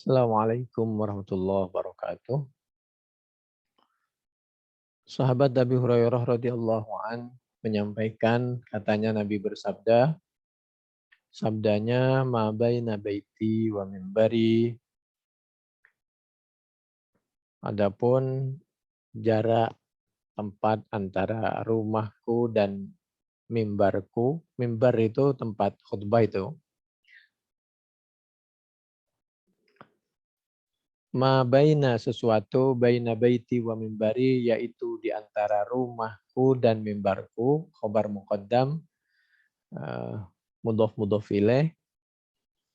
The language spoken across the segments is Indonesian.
Assalamualaikum warahmatullahi wabarakatuh. Sahabat Nabi Hurairah radhiyallahu an menyampaikan katanya Nabi bersabda, sabdanya ma baina baiti wa mimbari, adapun jarak tempat antara rumahku dan mimbarku, mimbar itu tempat khutbah itu. Ma baina sesuatu baina baiti wa mimbari yaitu di antara rumahku dan mimbarku, khobar muqaddam, mudhof mudhof ilaih.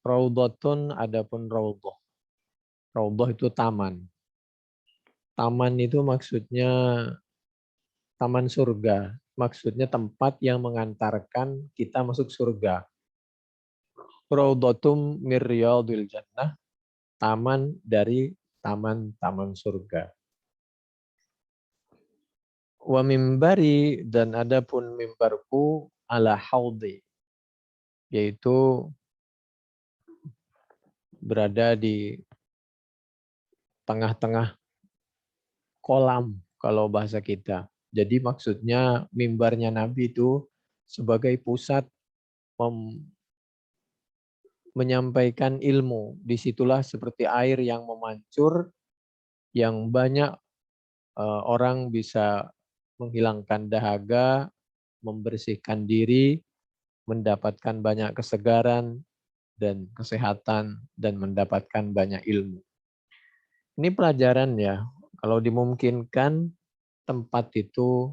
Raudhatun adapun raudhah. Raudhah itu taman. Taman itu maksudnya taman surga. Maksudnya tempat yang mengantarkan kita masuk surga. Raudhatum mir riyadil jannah. Taman dari taman-taman surga. Wa mimbari dan adapun mimbarku ala haudi. Yaitu berada di tengah-tengah kolam kalau bahasa kita. Jadi maksudnya mimbarnya Nabi itu sebagai pusat menyampaikan ilmu. Disitulah seperti air yang memancur, yang banyak orang bisa menghilangkan dahaga, membersihkan diri, mendapatkan banyak kesegaran dan kesehatan, dan mendapatkan banyak ilmu. Ini pelajaran ya, kalau dimungkinkan tempat itu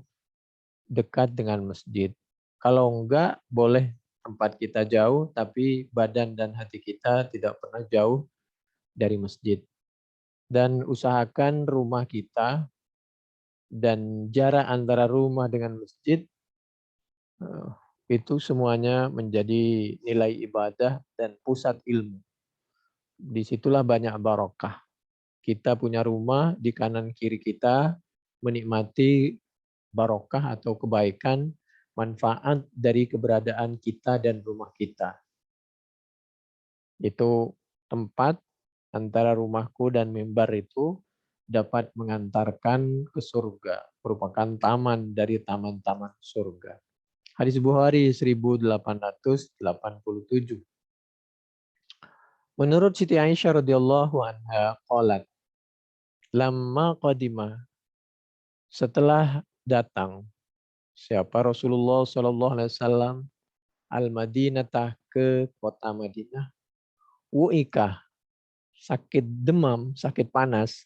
dekat dengan masjid. Kalau enggak, boleh tempat kita jauh, tapi badan dan hati kita tidak pernah jauh dari masjid. Dan usahakan rumah kita dan jarak antara rumah dengan masjid itu semuanya menjadi nilai ibadah dan pusat ilmu. Disitulah banyak barokah. Kita punya rumah di kanan kiri kita, menikmati barokah atau kebaikan, manfaat dari keberadaan kita dan rumah kita. Itu tempat antara rumahku dan mimbar itu dapat mengantarkan ke surga. Merupakan taman dari taman-taman surga. Hadis Bukhari 1887. Menurut Siti Aisyah radhiyallahu anha qalat, lamma qadima, setelah datang siapa Rasulullah sallallahu alaihi wasallam al-Madinatah ke kota Madinah, wu'ikah, sakit demam, sakit panas.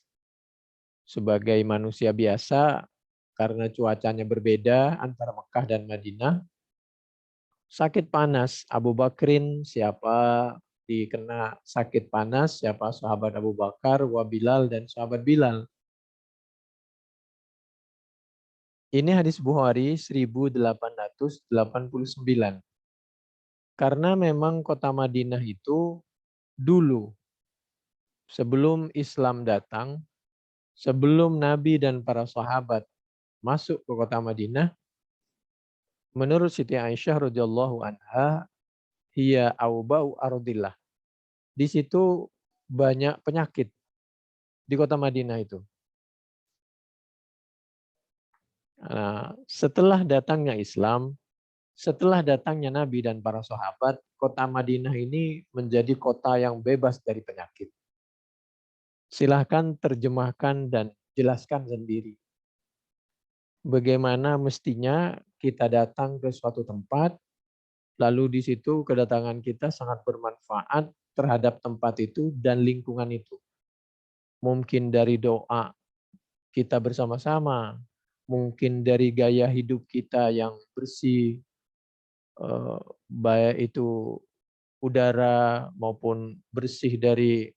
Sebagai manusia biasa, karena cuacanya berbeda antara Mekah dan Madinah, sakit panas. Abu Bakrin, siapa dikena sakit panas, siapa sahabat Abu Bakar, wa Bilal dan sahabat Bilal. Ini hadis Bukhari 1889. Karena memang kota Madinah itu dulu, sebelum Islam datang, sebelum Nabi dan para sahabat masuk ke kota Madinah, menurut Siti Aisyah radhiyallahu anha, hiya aubau ardillah. Di situ banyak penyakit di kota Madinah itu. Nah, setelah datangnya Islam, setelah datangnya Nabi dan para sahabat, kota Madinah ini menjadi kota yang bebas dari penyakit. Silahkan terjemahkan dan jelaskan sendiri. Bagaimana mestinya kita datang ke suatu tempat, lalu di situ kedatangan kita sangat bermanfaat terhadap tempat itu dan lingkungan itu. Mungkin dari doa kita bersama-sama, mungkin dari gaya hidup kita yang bersih, baik itu udara maupun bersih dari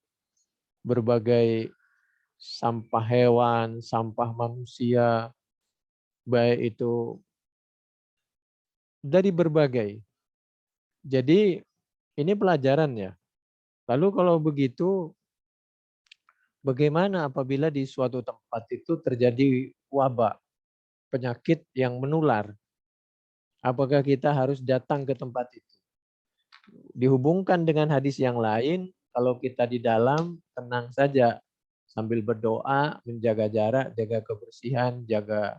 berbagai sampah hewan, sampah manusia, baik itu dari berbagai. Jadi ini pelajaran ya. Lalu kalau begitu, bagaimana apabila di suatu tempat itu terjadi wabak, penyakit yang menular? Apakah kita harus datang ke tempat itu? Dihubungkan dengan hadis yang lain, Kalau kita di dalam, tenang saja. Sambil berdoa, menjaga jarak, jaga kebersihan, jaga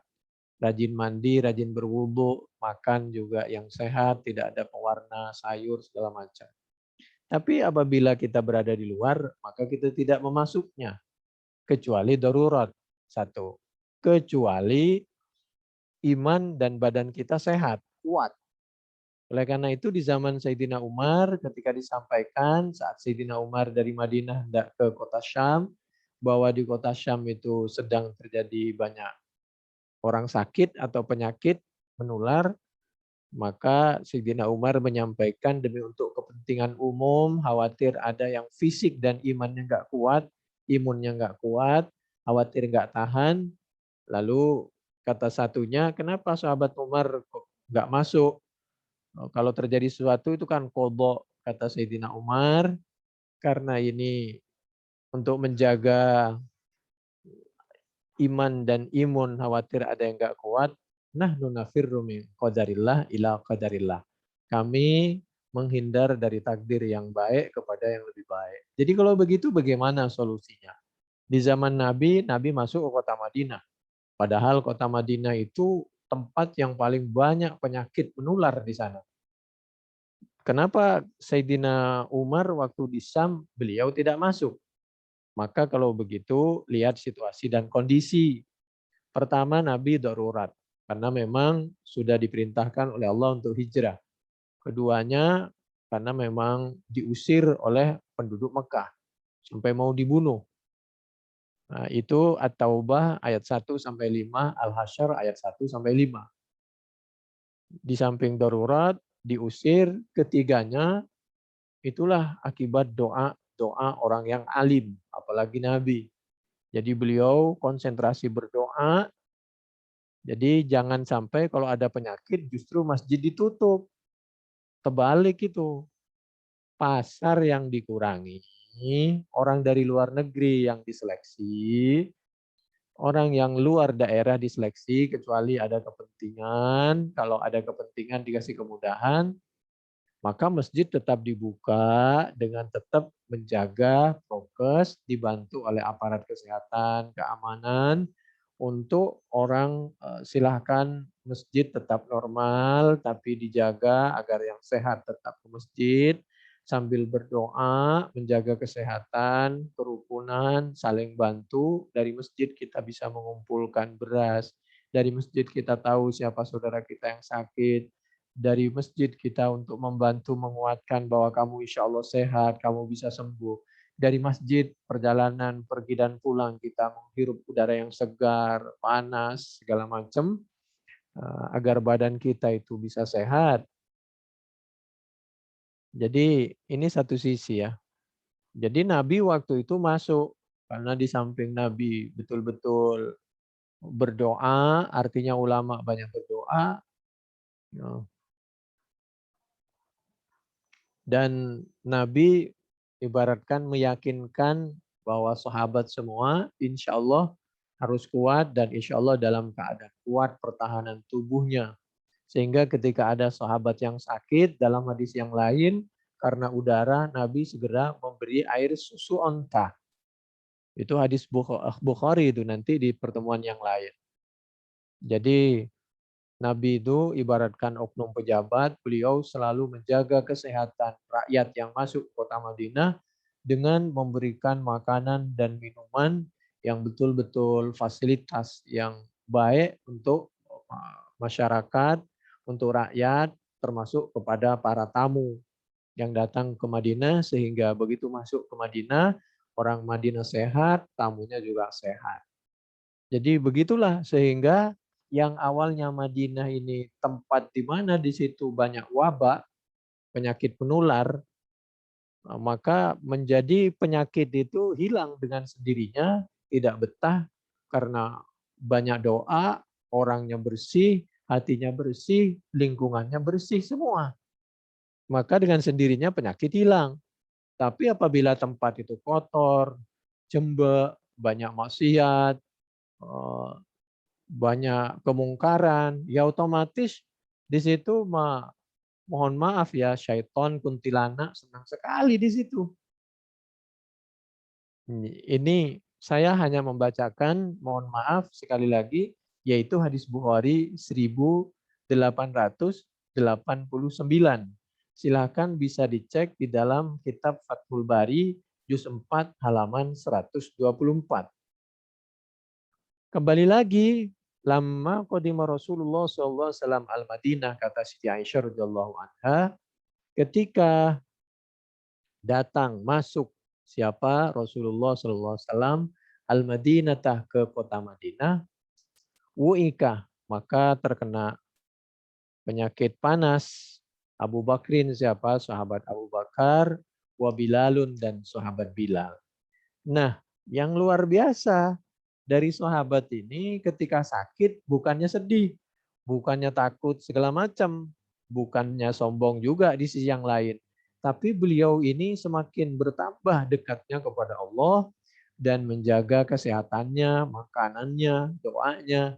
rajin mandi, rajin berwudu, makan juga yang sehat, tidak ada pewarna, sayur, segala macam. Tapi apabila kita berada di luar, maka kita tidak memasuknya. Kecuali darurat. Satu. Kecuali iman dan badan kita sehat, kuat. Oleh karena itu di zaman Sayyidina Umar ketika disampaikan saat Sayyidina Umar dari Madinah hendak ke kota Syam, bahwa di kota Syam itu sedang terjadi banyak orang sakit atau penyakit menular, maka Sayyidina Umar menyampaikan demi untuk kepentingan umum, khawatir ada yang fisik dan imannya nggak kuat, imunnya nggak kuat, khawatir nggak tahan. Lalu kata satunya, kenapa sahabat Umar kok nggak masuk? Kalau terjadi sesuatu itu kan qadha, kata Sayyidina Umar, karena ini untuk menjaga iman dan imun, khawatir ada yang nggak kuat, nahnu nafirru min qadarillah ila qadarillah. Kami menghindar dari takdir yang baik kepada yang lebih baik. Jadi kalau begitu bagaimana solusinya? Di zaman Nabi, Nabi masuk ke kota Madinah. Padahal kota Madinah itu tempat yang paling banyak penyakit menular di sana. Kenapa Sayyidina Umar waktu di Syam beliau tidak masuk? Maka kalau begitu lihat situasi dan kondisi. Pertama Nabi darurat karena memang sudah diperintahkan oleh Allah untuk hijrah. Keduanya karena memang diusir oleh penduduk Mekah sampai mau dibunuh. Nah, itu At-Taubah ayat 1 sampai 5, Al-Hasyr ayat 1 sampai 5. Di samping darurat, diusir, ketiganya itulah akibat doa orang yang alim, apalagi Nabi. Jadi beliau konsentrasi berdoa. Jadi jangan sampai kalau ada penyakit justru masjid ditutup. Terbalik itu. Pasar yang dikurangi, orang dari luar negeri yang diseleksi, orang yang luar daerah diseleksi kecuali ada kepentingan. Kalau ada kepentingan dikasih kemudahan, maka masjid tetap dibuka dengan tetap menjaga prokes, dibantu oleh aparat kesehatan, keamanan, untuk orang silahkan masjid tetap normal, tapi dijaga agar yang sehat tetap ke masjid, sambil berdoa, menjaga kesehatan, kerukunan, saling bantu. Dari masjid kita bisa mengumpulkan beras, dari masjid kita tahu siapa saudara kita yang sakit, dari masjid kita untuk membantu menguatkan bahwa kamu insya Allah sehat, kamu bisa sembuh. Dari masjid perjalanan pergi dan pulang kita menghirup udara yang segar, panas, segala macam agar badan kita itu bisa sehat. Jadi ini satu sisi ya. Jadi Nabi waktu itu masuk karena di samping Nabi betul-betul berdoa, artinya ulama banyak berdoa, ya. Dan Nabi ibaratkan meyakinkan bahwa sahabat semua insya Allah harus kuat dan insya Allah dalam keadaan kuat pertahanan tubuhnya. Sehingga ketika ada sahabat yang sakit dalam hadis yang lain karena udara Nabi segera memberi air susu onta. Itu hadis Bukhari itu nanti di pertemuan yang lain. Jadi Nabi itu ibaratkan oknum pejabat, beliau selalu menjaga kesehatan rakyat yang masuk ke kota Madinah dengan memberikan makanan dan minuman yang betul-betul fasilitas yang baik untuk masyarakat, untuk rakyat, termasuk kepada para tamu yang datang ke Madinah, sehingga begitu masuk ke Madinah, orang Madinah sehat, tamunya juga sehat. Jadi begitulah sehingga yang awalnya Madinah ini tempat di mana di situ banyak wabak, penyakit menular, maka menjadi penyakit itu hilang dengan sendirinya, tidak betah karena banyak doa, orangnya bersih, hatinya bersih, lingkungannya bersih semua. Maka dengan sendirinya penyakit hilang. Tapi apabila tempat itu kotor, jembek, banyak maksiat, banyak kemungkaran, ya otomatis di situ mohon maaf ya, syaiton, kuntilanak senang sekali di situ. Ini saya hanya membacakan, mohon maaf sekali lagi, yaitu hadis Bukhari 1889. Silakan bisa dicek di dalam kitab Fathul Bari juz 4 halaman 124. Kembali lagi, lama qadima Rasulullah SAW al-Madinah, kata Siti Aisyah radhiyallahu anha, ketika datang masuk siapa Rasulullah SAW al-Madinah ke kota Madinah, wu'ika, maka terkena penyakit panas Abu Bakrin, siapa sahabat Abu Bakar, wa Bilalun, dan sahabat Bilal. Nah, yang luar biasa dari sahabat ini ketika sakit bukannya sedih, bukannya takut segala macam, bukannya sombong juga di sisi yang lain. Tapi beliau ini semakin bertambah dekatnya kepada Allah dan menjaga kesehatannya, makanannya, doanya.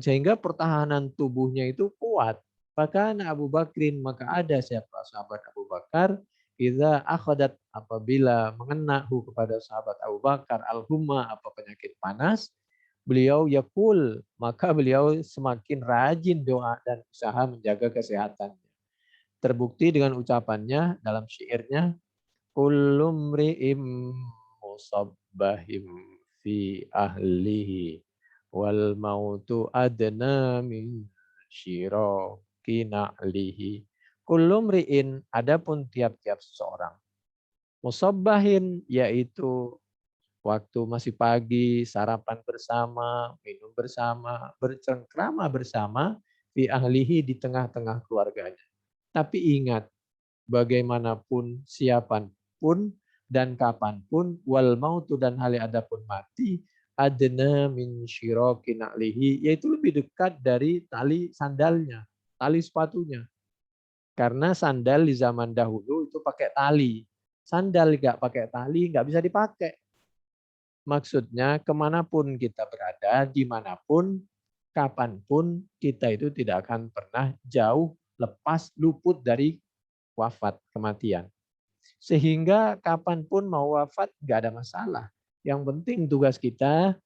Sehingga pertahanan tubuhnya itu kuat. Bahkan Abu Bakrin, maka ada siapa sahabat Abu Bakar, idza akhadat, apabila mengenahu kepada sahabat Abu Bakar al-humma, apa penyakit panas, beliau yakul, maka beliau semakin rajin doa dan usaha menjaga kesehatannya. Terbukti dengan ucapannya dalam syairnya, kullum ri'im musabbahim fi ahlihi wal mautu adna min syiraki na'lihi. Kullum ri'in, adapun tiap-tiap seseorang. Musabbahin, yaitu waktu masih pagi, sarapan bersama, minum bersama, bercengkrama bersama, fi ahlihi, di tengah-tengah keluarganya. Tapi ingat, bagaimanapun, siapapun, dan kapanpun, wal mautu, dan hal adapun mati, adna min syiraki na'lihi, yaitu lebih dekat dari tali sandalnya, tali sepatunya. Karena sandal di zaman dahulu itu pakai tali. Sandal nggak pakai tali, nggak bisa dipakai. Maksudnya kemanapun kita berada, dimanapun, kapanpun, kita itu tidak akan pernah jauh, lepas, luput dari wafat, kematian. Sehingga kapanpun mau wafat nggak ada masalah. Yang penting tugas kita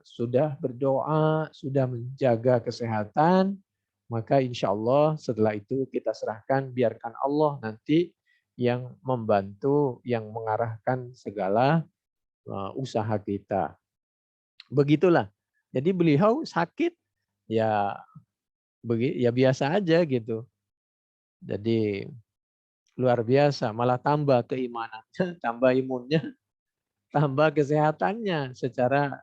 sudah berdoa, sudah menjaga kesehatan, maka insya Allah setelah itu kita serahkan, biarkan Allah nanti yang membantu, yang mengarahkan segala usaha kita. Begitulah. Jadi beliau sakit ya ya biasa aja gitu. Jadi luar biasa, malah tambah keimanannya, tambah imunnya, tambah kesehatannya secara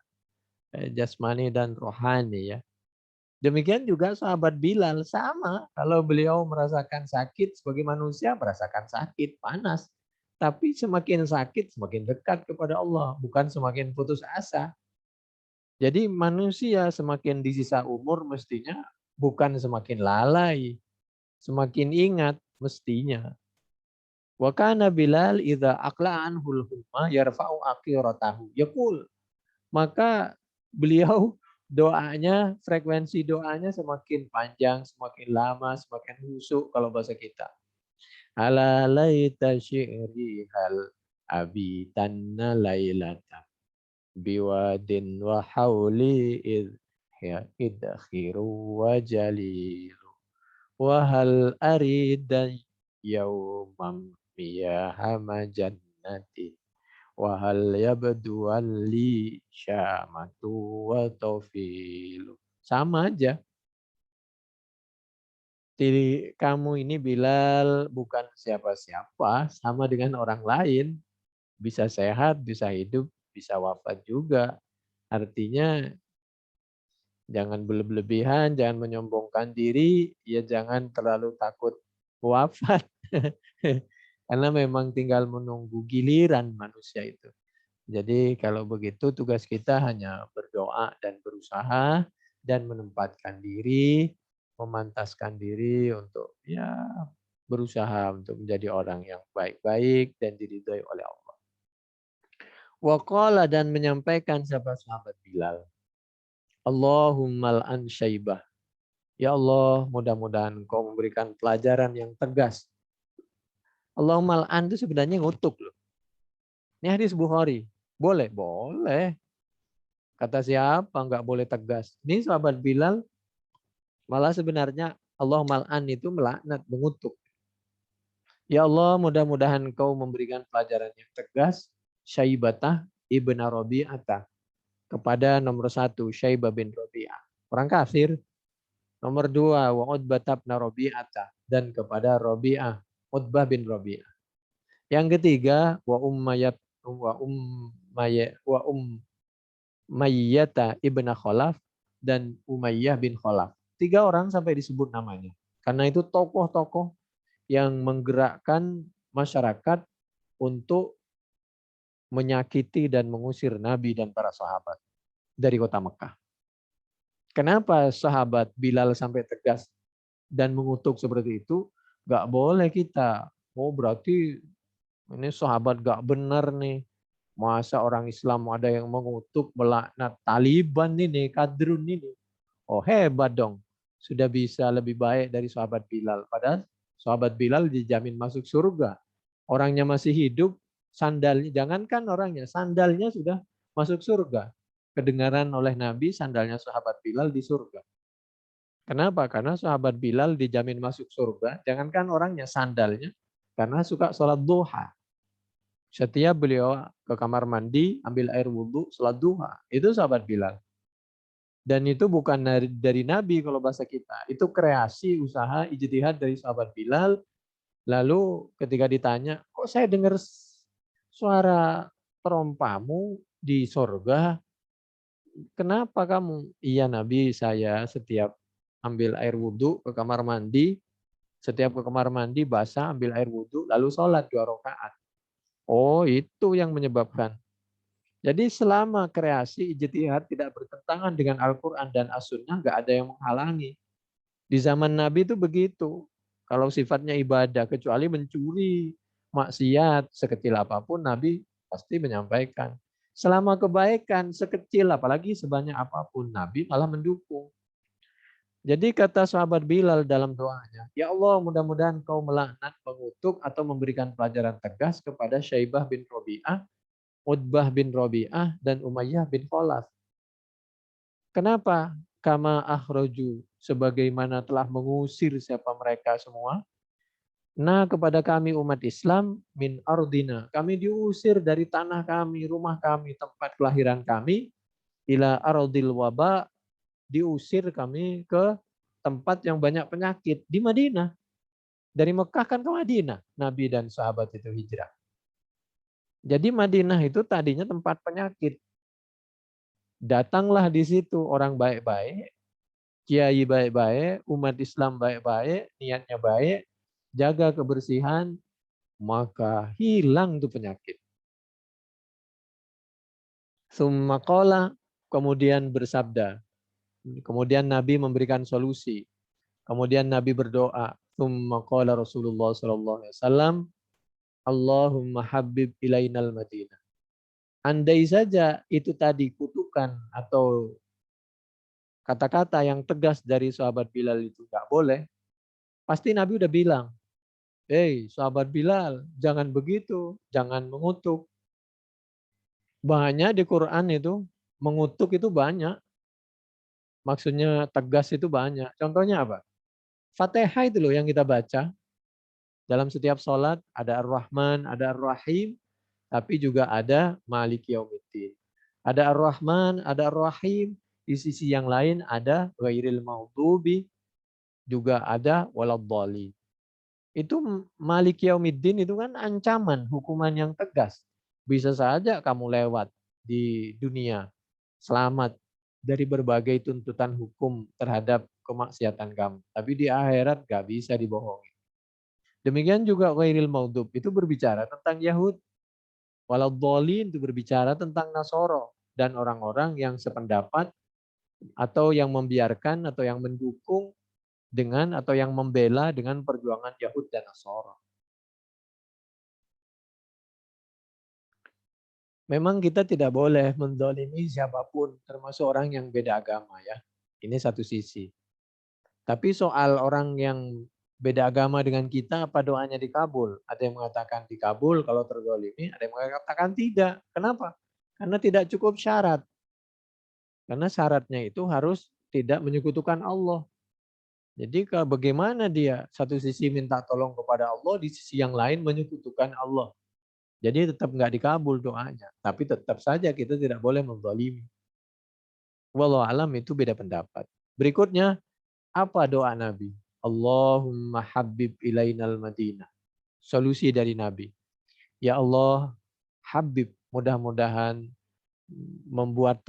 jasmani dan rohani ya. Demikian juga sahabat Bilal, sama. Kalau beliau merasakan sakit, sebagai manusia merasakan sakit, panas. Tapi semakin sakit, semakin dekat kepada Allah. Bukan semakin putus asa. Jadi manusia semakin di sisa umur mestinya bukan semakin lalai. Semakin ingat mestinya. Wa kana Bilal idza aqla anhul humma yarfa'u aqiratahu. Yaqul. Maka beliau doanya, frekuensi doanya semakin panjang, semakin lama, semakin husuk kalau bahasa kita. Ala laita syi'ri hal abitanna lailata biwadin wa hauli idkhiru wa jalilu wa hal aridan yawmam miyahama jannati wa hal yabdu li syamatu wa taufilu. Sama aja. Jadi kamu ini Bilal bukan siapa-siapa, sama dengan orang lain. Bisa sehat, bisa hidup, bisa wafat juga. Artinya jangan berlebihan, jangan menyombongkan diri, ya jangan terlalu takut wafat. Karena memang tinggal menunggu giliran manusia itu. Jadi kalau begitu tugas kita hanya berdoa dan berusaha dan menempatkan diri, memantaskan diri untuk ya berusaha untuk menjadi orang yang baik-baik dan diridhoi oleh Allah. Waqala, dan menyampaikan sahabat Bilal, Allahumma an syaibah. Ya Allah, mudah-mudahan Engkau memberikan pelajaran yang tegas. Allahumma an itu sebenarnya ngutuk loh. Ini hadis Bukhari. Boleh? Boleh. Kata siapa nggak boleh tegas? Ini sahabat Bilal malah sebenarnya Allah mal'an itu melaknat, mengutuk. Ya Allah, mudah-mudahan Kau memberikan pelajaran yang tegas Syaibatah ibn Rabi'ah kepada nomor 1 Syaibah bin Rabi'ah, orang kafir. Nomor 2 wa Utbah bin Rabi'ah, dan kepada Rabi'ah, Utbah bin Rabi'ah. Yang ketiga wa Umayyah ibn Khalaf dan Umayyah bin Khalaf. 3 orang sampai disebut namanya. Karena itu tokoh-tokoh yang menggerakkan masyarakat untuk menyakiti dan mengusir Nabi dan para sahabat dari kota Mekah. Kenapa sahabat Bilal sampai tegas dan mengutuk seperti itu? Gak boleh kita. Oh berarti ini sahabat gak benar nih. Masa orang Islam ada yang mengutuk, melaknat Taliban ini, kadrun ini. Oh hebat dong. Sudah bisa lebih baik dari sahabat Bilal. Padahal sahabat Bilal dijamin masuk surga. Orangnya masih hidup, sandalnya, jangankan orangnya, sandalnya sudah masuk surga. Kedengaran oleh Nabi, sandalnya sahabat Bilal di surga. Kenapa? Karena sahabat Bilal dijamin masuk surga, jangankan orangnya, sandalnya, karena suka sholat duha. Setiap beliau ke kamar mandi, ambil air wudhu, sholat duha. Itu sahabat Bilal. Dan itu bukan dari Nabi kalau bahasa kita. Itu kreasi, usaha, ijtihad dari sahabat Bilal. Lalu ketika ditanya, kok saya dengar suara terompamu di sorga? Kenapa kamu? Iya Nabi, saya setiap ambil air wudhu ke kamar mandi, setiap ke kamar mandi basah, ambil air wudhu, lalu sholat 2 rakaat. Oh, itu yang menyebabkan. Jadi selama kreasi ijtihad tidak bertentangan dengan Al-Quran dan As-Sunnah, nggak ada yang menghalangi. Di zaman Nabi itu begitu. Kalau sifatnya ibadah, kecuali mencuri, maksiat, sekecil apapun, Nabi pasti menyampaikan. Selama kebaikan, sekecil, apalagi sebanyak apapun, Nabi malah mendukung. Jadi kata sahabat Bilal dalam doanya, ya Allah mudah-mudahan kau melaknat, mengutuk, atau memberikan pelajaran tegas kepada Syaibah bin Rabi'ah, Utbah bin Rabi'ah, dan Umayyah bin Khalaf. Kenapa? Kama akhroju, sebagaimana telah mengusir siapa mereka semua. Nah kepada kami umat Islam, min ardina, kami diusir dari tanah kami, rumah kami, tempat kelahiran kami, ila ardil waba, diusir kami ke tempat yang banyak penyakit di Madinah. Dari Mekah kan ke Madinah, Nabi dan sahabat itu hijrah. Jadi Madinah itu tadinya tempat penyakit. Datanglah di situ orang baik-baik, kiai baik-baik, umat Islam baik-baik, niatnya baik, jaga kebersihan, maka hilang tuh penyakit. Summa qala, kemudian bersabda. Kemudian Nabi memberikan solusi. Kemudian Nabi berdoa. Summa qala Rasulullah sallallahu alaihi wasallam, Allahumma habib ilainal Madinah. Andai saja itu tadi kutukan atau kata-kata yang tegas dari sahabat Bilal itu nggak boleh, pasti Nabi udah bilang, "Hei, sahabat Bilal, jangan begitu, jangan mengutuk." Banyak di Quran itu, mengutuk itu banyak. Maksudnya tegas itu banyak. Contohnya apa? Fatihah itu loh yang kita baca. Dalam setiap sholat ada Ar-Rahman, ada Ar-Rahim, tapi juga ada Malik Yaumiddin. Ada Ar-Rahman, ada Ar-Rahim, di sisi yang lain ada Ghairil Maghdubi, juga ada Waladhdallin. Itu Malik Yaumiddin itu kan ancaman, hukuman yang tegas. Bisa saja kamu lewat di dunia, selamat dari berbagai tuntutan hukum terhadap kemaksiatan kamu. Tapi di akhirat gak bisa dibohongi. Demikian juga Ghairil Maghdub itu berbicara tentang Yahud. Waladhdallin itu berbicara tentang Nasoro dan orang-orang yang sependapat atau yang membiarkan atau yang mendukung dengan atau yang membela dengan perjuangan Yahud dan Nasoro. Memang kita tidak boleh mendolimi siapapun, termasuk orang yang beda agama ya. Ini satu sisi. Tapi soal orang yang Beda agama dengan kita, apa doanya dikabul? Ada yang mengatakan dikabul kalau terzalimi, ada yang mengatakan tidak. Kenapa? Karena tidak cukup syarat. Karena syaratnya itu harus tidak menyekutukan Allah. Jadi bagaimana dia satu sisi minta tolong kepada Allah, di sisi yang lain menyekutukan Allah. Jadi tetap nggak dikabul doanya. Tapi tetap saja kita tidak boleh menzalimi. Wallahu alam itu beda pendapat. Berikutnya, apa doa Nabi? Allahumma habib ilainal madinah. Solusi dari Nabi. Ya Allah, habib, mudah-mudahan membuat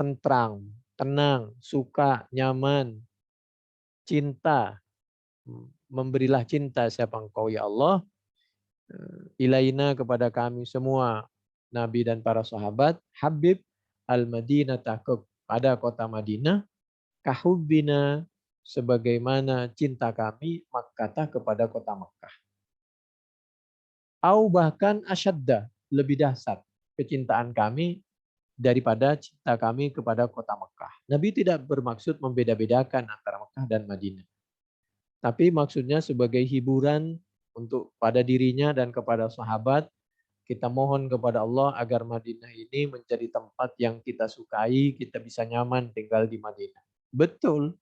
tenang, suka, nyaman, cinta. Memberilah cinta siapa engkau ya Allah. Ilaina kepada kami semua. Nabi dan para sahabat. Habib al-Madinah pada kota Madinah. Kahubbina sebagaimana cinta kami Makkah kepada kota Makkah. Au bahkan asyadda, lebih dahsyat kecintaan kami daripada cinta kami kepada kota Mekah. Nabi tidak bermaksud membeda-bedakan antara Mekah dan Madinah. Tapi maksudnya sebagai hiburan untuk pada dirinya dan kepada sahabat, kita mohon kepada Allah agar Madinah ini menjadi tempat yang kita sukai, kita bisa nyaman tinggal di Madinah. Betul,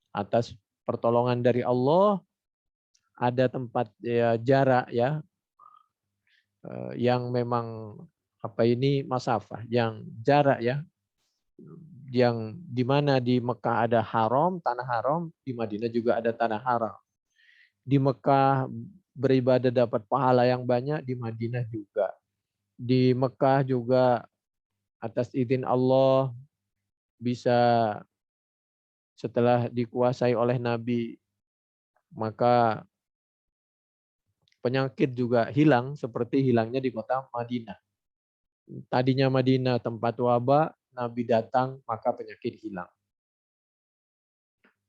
atas pertolongan dari Allah ada tempat ya, jarak ya yang memang apa ini masafah, yang jarak ya, yang di mana di Mekah ada haram, tanah haram, di Madinah juga ada tanah haram. Di Mekah beribadah dapat pahala yang banyak, di Madinah juga. Di Mekah juga atas izin Allah bisa setelah dikuasai oleh Nabi, maka penyakit juga hilang seperti hilangnya di kota Madinah. Tadinya Madinah tempat wabah, Nabi datang maka penyakit hilang.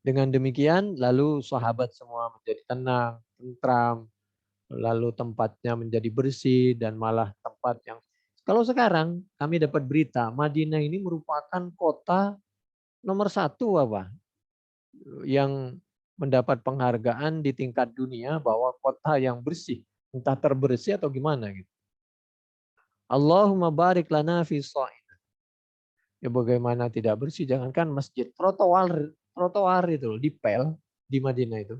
Dengan demikian lalu sahabat semua menjadi tenang, tentram, lalu tempatnya menjadi bersih dan malah tempat yang kalau sekarang kami dapat berita Madinah ini merupakan kota nomor 1 apa yang mendapat penghargaan di tingkat dunia bahwa kota yang bersih, entah terbersih atau gimana gitu. Allahumma barik lana fi sha'i. Ya bagaimana tidak bersih, jangankan masjid, trotoar itu dipel di Madinah itu,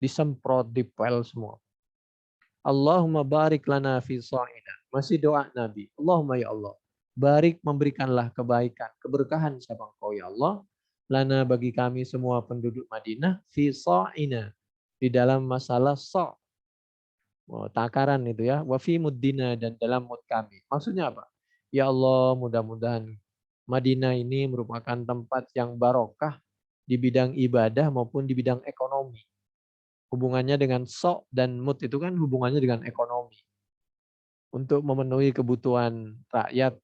disemprot, dipel semua. Allahumma barik lana fi sha'ina. Masih doa Nabi. Allahumma ya Allah, barik memberikanlah kebaikan, keberkahan siapa engkau ya Allah, lana bagi kami semua penduduk Madinah fi sha'ina. Di dalam masalah sa', takaran itu ya, wa fi muddina dan dalam mud kami. Maksudnya apa? Ya Allah, mudah-mudahan Madinah ini merupakan tempat yang barokah di bidang ibadah maupun di bidang ekonomi. Hubungannya dengan sok dan mut itu kan hubungannya dengan ekonomi. Untuk memenuhi kebutuhan rakyat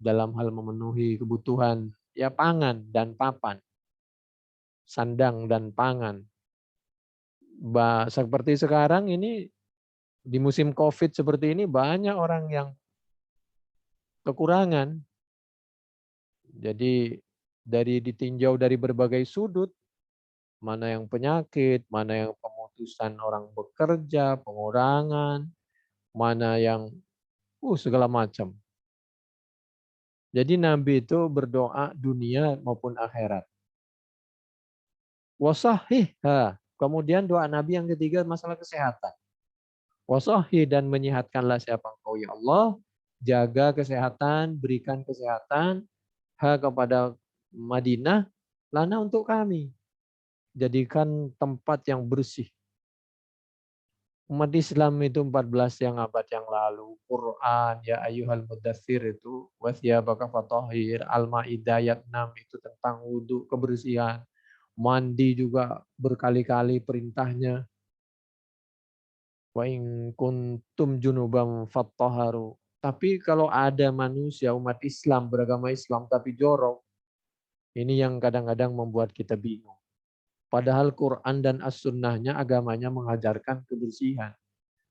dalam hal memenuhi kebutuhan ya pangan dan papan. Sandang dan pangan. Seperti sekarang ini di musim Covid seperti ini banyak orang yang kekurangan. Jadi ditinjau dari berbagai sudut, mana yang penyakit, mana yang pemutusan orang bekerja, pengurangan, mana yang segala macam. Jadi Nabi itu berdoa dunia maupun akhirat. Wasahihha. Kemudian doa Nabi yang ketiga masalah kesehatan. Wasahih dan menyehatkanlah siapa engkau ya Allah. Jaga kesehatan, berikan kesehatan kepada Madinah, lana untuk kami. Jadikan tempat yang bersih. Umat Islam itu 14 yang abad yang lalu. Quran, ya ayyuhal mudaththir itu. Wathiyabaka fatahhir. Al-Ma'idah ayat 6 itu tentang wudhu, kebersihan. Mandi juga berkali-kali perintahnya. Wa in kuntum junubam fattaharu. Tapi kalau ada manusia umat Islam beragama Islam tapi jorok, ini yang kadang-kadang membuat kita bingung. Padahal Quran dan As-Sunnahnya agamanya mengajarkan kebersihan.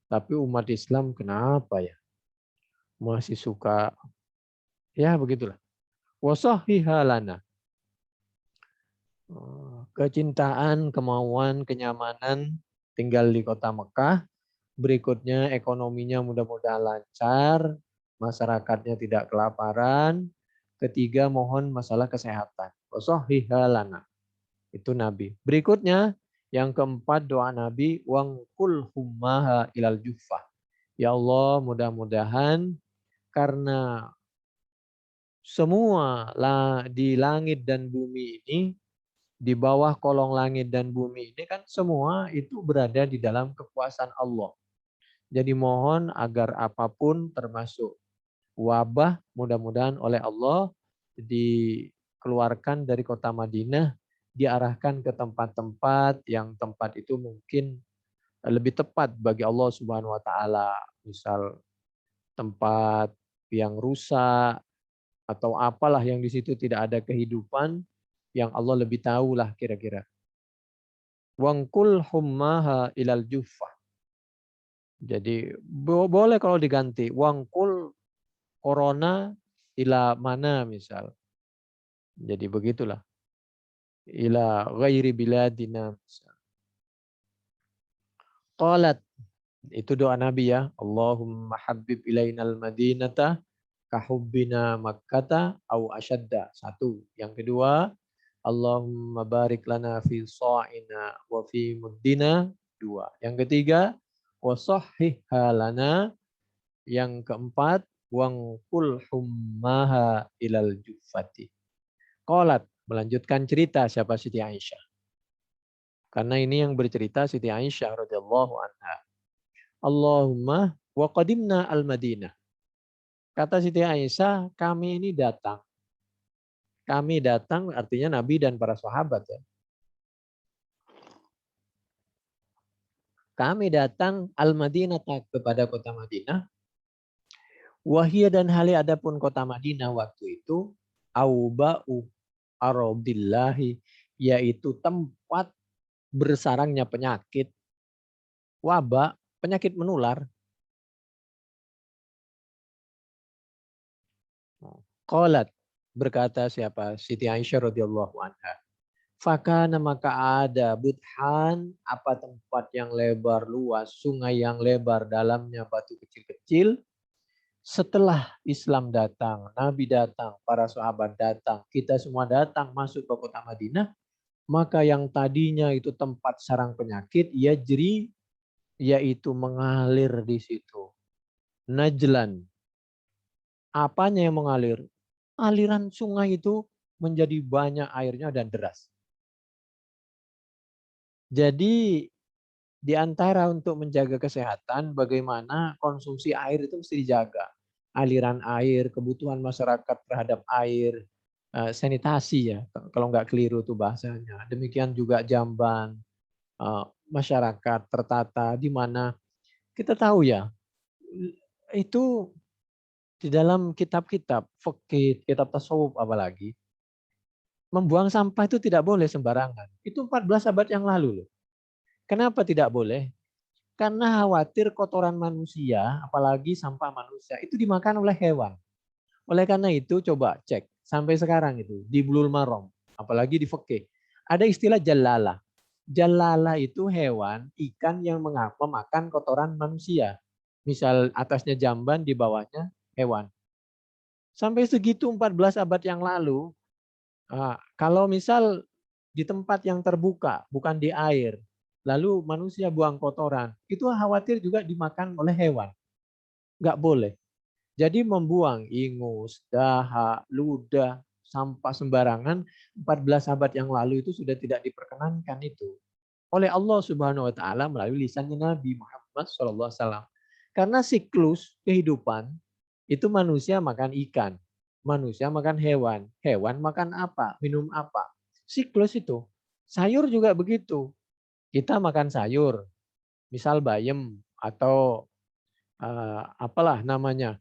Tapi umat Islam kenapa ya? Masih suka, ya begitulah. Wasahihalana. Kecintaan, kemauan, kenyamanan tinggal di kota Mekah. Berikutnya ekonominya mudah-mudahan lancar, masyarakatnya tidak kelaparan. Ketiga mohon masalah kesehatan. Wasahhihalana. Itu Nabi. Berikutnya yang keempat doa Nabi, wangkul hummaha ilal juffah. Ya Allah, mudah-mudahan karena semua di langit dan bumi ini, di bawah kolong langit dan bumi ini kan semua itu berada di dalam kekuasaan Allah. Jadi mohon agar apapun termasuk wabah mudah-mudahan oleh Allah dikeluarkan dari kota Madinah, diarahkan ke tempat-tempat yang tempat itu mungkin lebih tepat bagi Allah Subhanahu wa taala. Misal tempat yang rusak atau apalah yang di situ tidak ada kehidupan yang Allah lebih tahu lah kira-kira. Wangkul hummaha ilal juffah. Jadi boleh kalau diganti wangkul corona ila mana misal. Jadi begitulah. Ila ghairi biladina misal. Qalat, itu doa Nabi ya. Allahumma habib ilainal madinata kahubbina makkata au asyadda. Satu. Yang kedua, Allahumma barik lana fi sa'ina wa fi muddina. Dua. Yang ketiga, wa sahhihha lana. Yang keempat, wangkul hummaha ilal juffati. Qalat, melanjutkan cerita siapa Siti Aisyah. Karena ini yang bercerita Siti Aisyah radhiyallahu anha. Allahumma wa qadimna al-Madinah. Kata Siti Aisyah, kami ini datang. Kami datang artinya Nabi dan para sahabat ya. Kami datang al-Madinah kepada kota Madinah. Wahia dan hali adapun kota Madinah waktu itu auba'u aradillahi, yaitu tempat bersarangnya penyakit, wabak, penyakit menular. Qalat, berkata siapa? Siti Aisyah radhiyallahu anha. Fakana maka ada budhan, apa tempat yang lebar luas, sungai yang lebar dalamnya batu kecil-kecil. Setelah Islam datang, Nabi datang, para sahabat datang, kita semua datang masuk ke kota Madinah, maka yang tadinya itu tempat sarang penyakit, ia jeri, yaitu mengalir di situ. Najlan. Apanya yang mengalir? Aliran sungai itu menjadi banyak airnya dan deras. Jadi di antara untuk menjaga kesehatan, bagaimana konsumsi air itu mesti dijaga. Aliran air, kebutuhan masyarakat terhadap air, sanitasi ya, kalau nggak keliru tuh bahasanya. Demikian juga jamban, masyarakat tertata, di mana kita tahu ya, itu di dalam kitab-kitab, fikih, kitab tasawuf apalagi, membuang sampah itu tidak boleh sembarangan. Itu 14 abad yang lalu loh. Kenapa tidak boleh? Karena khawatir kotoran manusia, apalagi sampah manusia, itu dimakan oleh hewan. Oleh karena itu coba cek sampai sekarang itu di Bulul Maram, apalagi di fikih, ada istilah jalala. Jalala itu hewan, ikan yang memakan kotoran manusia. Misal atasnya jamban, di bawahnya hewan. Sampai segitu 14 abad yang lalu, kalau misal di tempat yang terbuka, bukan di air, lalu manusia buang kotoran, itu khawatir juga dimakan oleh hewan. Nggak boleh. Jadi membuang ingus, dahak, ludah, sampah sembarangan 14 abad yang lalu itu sudah tidak diperkenankan itu oleh Allah Subhanahu wa taala melalui lisannya Nabi Muhammad SAW. Karena siklus kehidupan itu manusia makan ikan, manusia makan hewan, hewan makan apa, minum apa. Siklus itu. Sayur juga begitu. Kita makan sayur, misal bayam atau apalah namanya.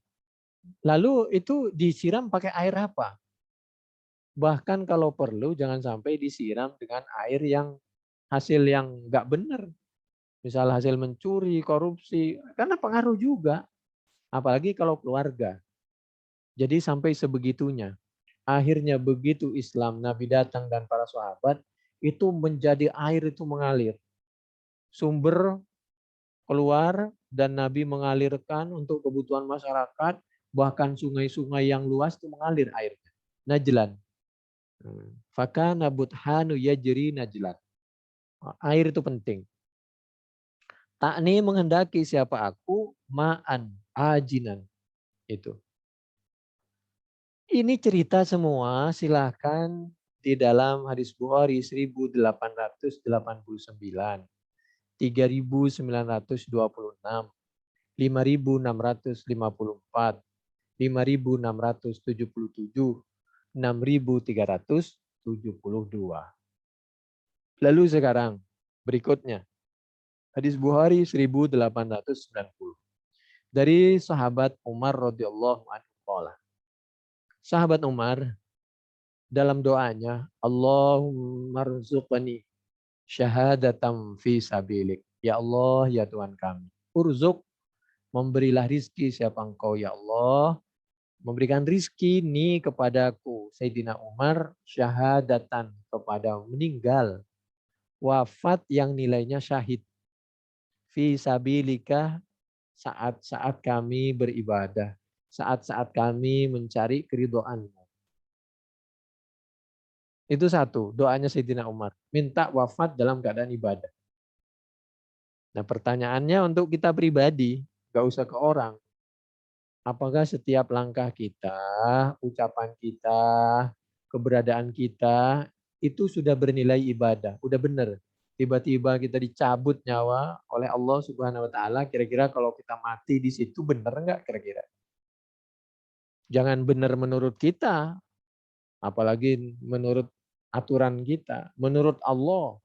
Lalu itu disiram pakai air apa? Bahkan kalau perlu jangan sampai disiram dengan air yang hasil yang nggak benar. Misal hasil mencuri, korupsi, karena pengaruh juga. Apalagi kalau keluarga. Jadi sampai sebegitunya. Akhirnya begitu Islam, Nabi datang dan para sahabat, itu menjadi air itu mengalir. sumber keluar dan Nabi mengalirkan untuk kebutuhan masyarakat, bahkan sungai-sungai yang luas itu mengalir airnya. Najlan. Fakana buthanu yajri najlan. Air itu penting. Takni menghendaki siapa aku ma'an ajinan. Itu. Ini cerita semua silahkan di dalam hadis Bukhari 1889, 3926, 5654, 5677, 6372. Lalu sekarang berikutnya hadis Bukhari 1890 dari sahabat Umar radhiyallahu anhu. Sahabat Umar dalam doanya, Allahumma rzuqni syahadatam fi sabilik. Ya Allah, ya Tuhan kami. Urzuk, memberilah rizki siapa engkau ya Allah. Memberikan rizki ini kepadaku. Sayyidina Umar syahadatan, kepada meninggal. Wafat yang nilainya syahid. Fi sabilika, saat-saat kami beribadah. Saat-saat kami mencari keridhoanmu. Itu satu, doanya Sayyidina Umar. Minta wafat dalam keadaan ibadah. Nah pertanyaannya untuk kita pribadi, gak usah ke orang. Apakah setiap langkah kita, ucapan kita, keberadaan kita, itu sudah bernilai ibadah, udah benar. Tiba-tiba kita dicabut nyawa oleh Allah Subhanahu Wa Taala. Kira-kira kalau kita mati di situ benar nggak kira-kira? Jangan benar menurut kita, apalagi menurut aturan kita, menurut Allah.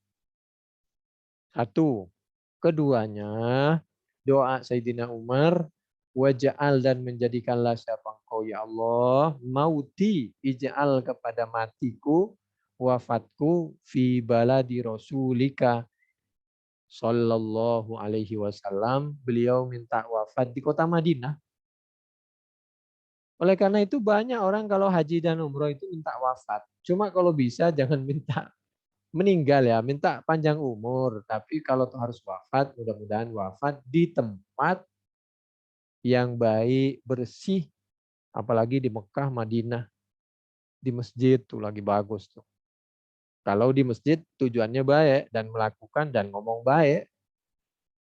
Satu. Keduanya, doa Sayyidina Umar, waja'al dan menjadikanlah siapa engkau ya Allah, mauti, ija'al kepada matiku, wafatku, fi baladi rasulika, sallallahu alaihi wasallam. Beliau minta wafat di kota Madinah. Oleh karena itu banyak orang kalau haji dan umroh itu minta wafat. Cuma kalau bisa jangan minta meninggal ya, minta panjang umur. Tapi kalau harus wafat, mudah-mudahan wafat di tempat yang baik, bersih. Apalagi di Mekah, Madinah. Di masjid tuh lagi bagus tuh. Kalau di masjid tujuannya baik dan melakukan dan ngomong baik.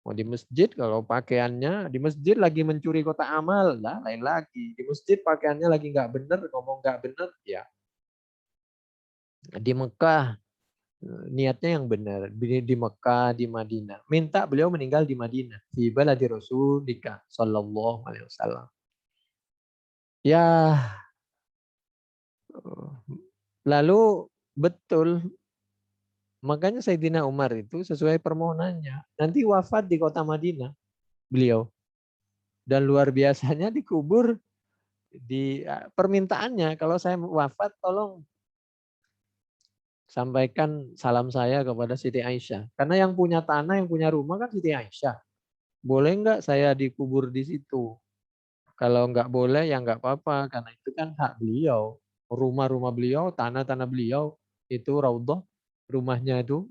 Mau di masjid kalau pakaiannya, di masjid lagi mencuri kotak amal, lah lain lagi. Di masjid pakaiannya lagi nggak bener, ngomong nggak bener, ya. Di Mekah niatnya yang benar di Mekah, di Madinah. Minta beliau meninggal di Madinah. Di baladi Rasulika sallallahu alaihi wasallam. Ya, lalu betul. Makanya Sayyidina Umar itu sesuai permohonannya. Nanti wafat di kota Madinah beliau. Dan luar biasanya dikubur di permintaannya. Kalau saya wafat tolong sampaikan salam saya kepada Siti Aisyah. Karena yang punya tanah, yang punya rumah kan Siti Aisyah. Boleh nggak saya dikubur di situ? Kalau nggak boleh ya nggak apa-apa. Karena itu kan hak beliau. Rumah-rumah beliau, tanah-tanah beliau. Itu Raudhah, rumahnya itu.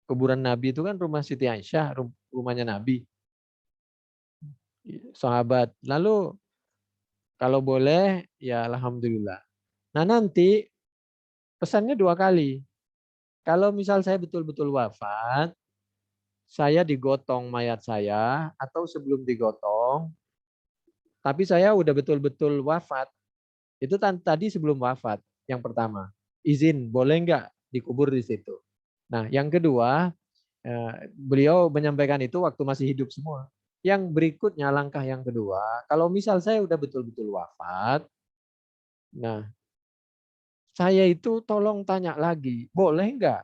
Kuburan Nabi itu kan rumah Siti Aisyah, rumahnya Nabi. Sahabat. Lalu kalau boleh ya Alhamdulillah. Nah nanti pesannya dua kali. Kalau misal saya betul-betul wafat, saya digotong mayat saya atau sebelum digotong, tapi saya udah betul-betul wafat. Itu tadi sebelum wafat yang pertama. Izin boleh nggak dikubur di situ. Nah yang kedua, beliau menyampaikan itu waktu masih hidup semua. Yang berikutnya langkah yang kedua, kalau misal saya udah betul-betul wafat, nah saya itu tolong tanya lagi, boleh nggak?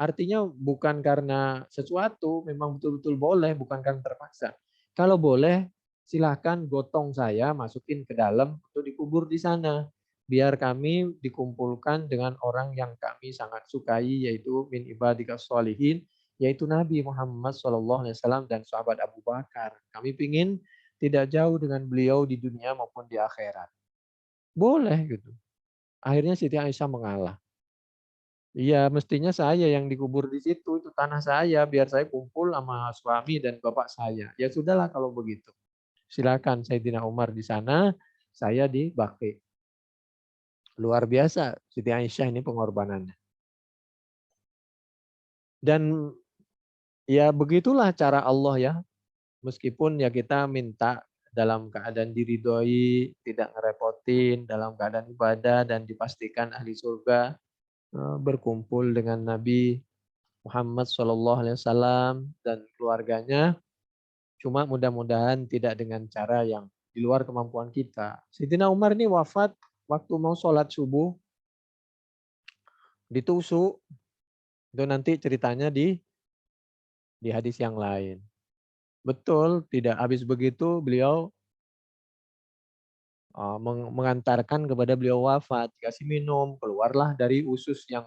Artinya bukan karena sesuatu, memang betul-betul boleh, bukan karena terpaksa. Kalau boleh, silahkan gotong saya masukin ke dalam untuk dikubur di sana. Biar kami dikumpulkan dengan orang yang kami sangat sukai, yaitu min ibadikas sholihin, yaitu Nabi Muhammad SAW dan sahabat Abu Bakar. Kami ingin tidak jauh dengan beliau di dunia maupun di akhirat. Boleh gitu. Akhirnya Siti Aisyah mengalah. Iya, mestinya saya yang dikubur di situ, itu tanah saya, biar saya kumpul sama suami dan bapak saya. Ya sudahlah kalau begitu. Silakan Sayyidina Umar di sana, saya di Baqi. Luar biasa Siti Aisyah ini pengorbanannya. Dan ya begitulah cara Allah ya. Meskipun ya kita minta dalam keadaan diridhoi, tidak ngerepotin, dalam keadaan ibadah dan dipastikan ahli surga, berkumpul dengan Nabi Muhammad SAW dan keluarganya. Cuma mudah-mudahan tidak dengan cara yang di luar kemampuan kita. Sayyidina Umar ini wafat waktu mau sholat subuh, ditusuk. Itu nanti ceritanya di hadis yang lain. Betul, tidak habis begitu beliau mengantarkan kepada beliau wafat, dikasih minum, keluarlah dari usus yang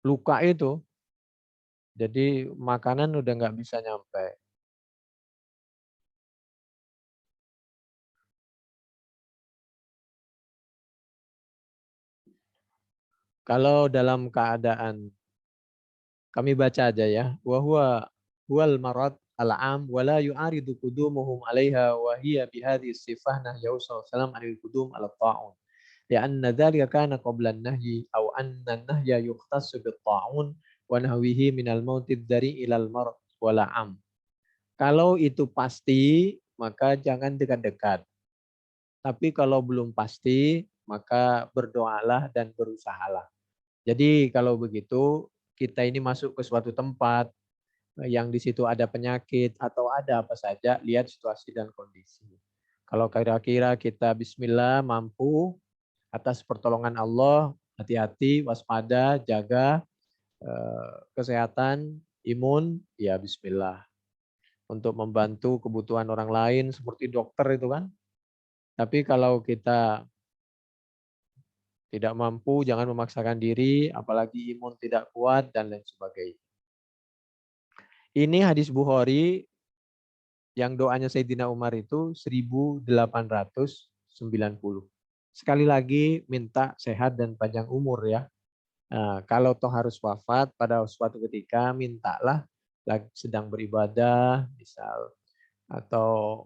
luka itu. Jadi makanan udah nggak bisa nyampe. Kalau dalam keadaan kami baca aja ya. Wa huwal marad al-am wa la yu'aridu qudumuhum 'alaiha wa hiya bi hadhihi sifah nahyu sallallahu alaihi qudum ala ta'un. Lianna dzalika kana qabla an-nahyi aw anna an-nahya yukhtassu bit-ta'un wa nahwihi minal mautid dari ilal marad wala am. Kalau itu pasti, maka jangan dekat-dekat. Tapi kalau belum pasti, maka berdoalah dan berusahalah. Jadi kalau begitu, kita ini masuk ke suatu tempat yang di situ ada penyakit atau ada apa saja, lihat situasi dan kondisi. Kalau kira-kira kita bismillah mampu atas pertolongan Allah, hati-hati, waspada, jaga kesehatan, imun, ya bismillah. Untuk membantu kebutuhan orang lain seperti dokter itu kan. Tapi kalau kita tidak mampu, jangan memaksakan diri, apalagi imun tidak kuat dan lain sebagainya. Ini hadis Bukhari yang doanya Sayyidina Umar itu 1890. Sekali lagi minta sehat dan panjang umur ya. Nah, kalau toh harus wafat pada suatu ketika, mintalah lagi sedang beribadah, misal, atau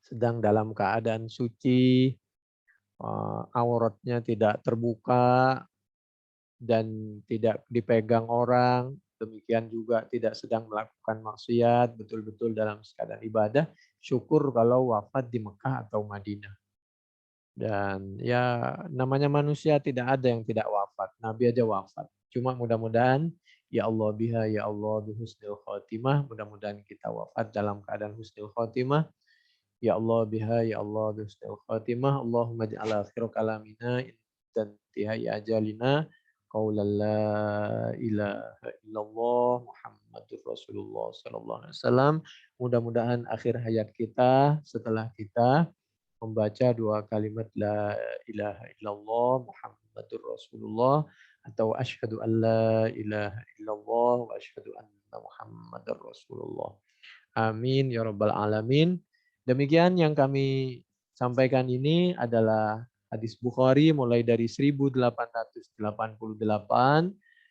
sedang dalam keadaan suci, auratnya tidak terbuka dan tidak dipegang orang, demikian juga tidak sedang melakukan maksiat, betul-betul dalam keadaan ibadah, syukur kalau wafat di Mekah atau Madinah. Dan ya namanya manusia tidak ada yang tidak wafat. Nabi aja wafat. Cuma mudah-mudahan ya Allah biha ya Allah bihusnil khotimah. Mudah-mudahan kita wafat dalam keadaan husnul khotimah. Ya Allah biha ya Allah bihusnil khotimah. Allahumma ja'ala akhir kalamina dan tihai ajalina. Qawlan la ilaha illallah Muhammadur Rasulullah sallallahu alaihi wasallam. Mudah-mudahan akhir hayat kita setelah kita membaca dua kalimat la ilaha illallah Muhammadur Rasulullah atau asyhadu an la ilaha illallah wa asyhadu anna Muhammadar Rasulullah. Amin ya rabbal alamin. Demikian yang kami sampaikan ini adalah hadis Bukhari mulai dari 1888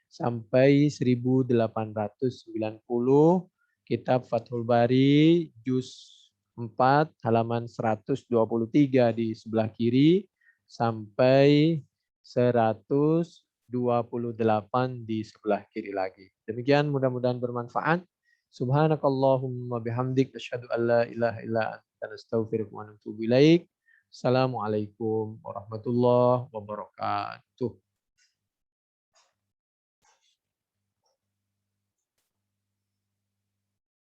sampai 1890, kitab Fathul Bari juz 4 halaman 123 di sebelah kiri sampai 128 di sebelah kiri lagi. Demikian mudah-mudahan bermanfaat. Subhanakallahumma bihamdik asyhadu an la ilaha illa anta astaghfiruka wa atubu ilaik. Assalamualaikum warahmatullahi wabarakatuh.